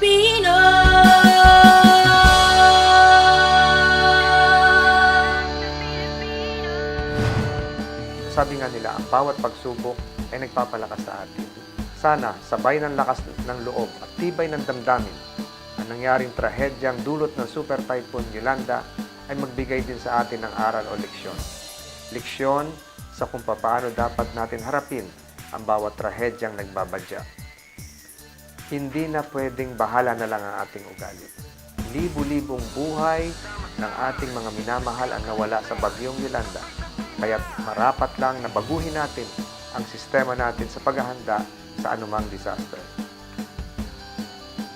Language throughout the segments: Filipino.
Pilipino. Sabi nga nila, ang bawat pagsubok ay nagpapalakas sa atin. Sana, sabay ng lakas ng loob at tibay ng damdamin, ang nangyaring trahedyang dulot ng Super Typhoon Yolanda ay magbigay din sa atin ng aral o leksyon. Leksyon sa kung paano dapat natin harapin ang bawat trahedyang nagbabadya. Hindi na pwedeng bahala na lang ang ating ugali. Libu-libong buhay ng ating mga minamahal ang nawala sa bagyong Yolanda. Kaya't marapat lang na baguhin natin ang sistema natin sa paghahanda sa anumang disaster.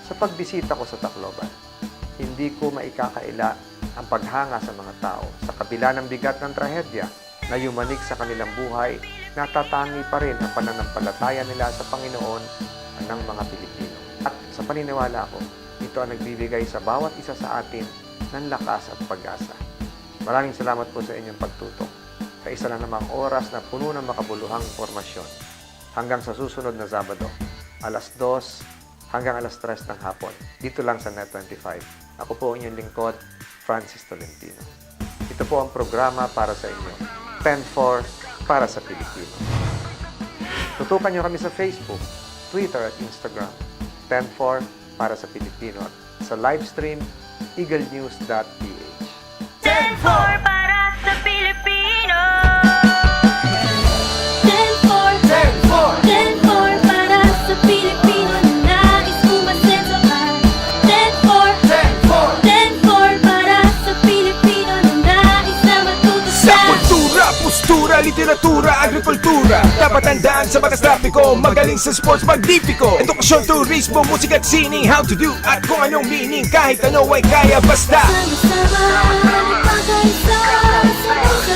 Sa pagbisita ko sa Tacloban, hindi ko maikakaila ang paghanga sa mga tao sa kabila ng bigat ng trahedya na yumanig sa kanilang buhay, natatangi pa rin ang pananampalataya nila sa Panginoon ng mga Pilipino. At sa paniniwala ko, ito ang nagbibigay sa bawat isa sa atin ng lakas at pag-asa. Maraming salamat po sa inyong pagtutok. Sa isa na namang oras na puno ng makabuluhang impormasyon. Hanggang sa susunod na Sabado, alas 2 hanggang alas 3 ng hapon, dito lang sa Net25. Ako po inyong lingkod, Francis Tolentino. Ito po ang programa para sa inyo, 10-4 para sa Pilipino. Tutukan nyo kami sa Facebook, Twitter at Instagram, 10-4 para sa Pilipino, at sa livestream, eaglenews.ph. 10-4 para sa Pilipino. 10-4 10-4 para sa Pilipino na nais umasenso ka. 10-4 10-4 para sa Pilipino na nais na matuto Sa kultura, postura, literatura, agrikultura, dapat tandaan sa batas trapiko, magaling sa sports, magnifico. Edukasyon, turismo, musika at sining, how to do at kung anong meaning, kahit ano ay kaya basta. Sama-sama, nagpapakaisa, sabay-sabay.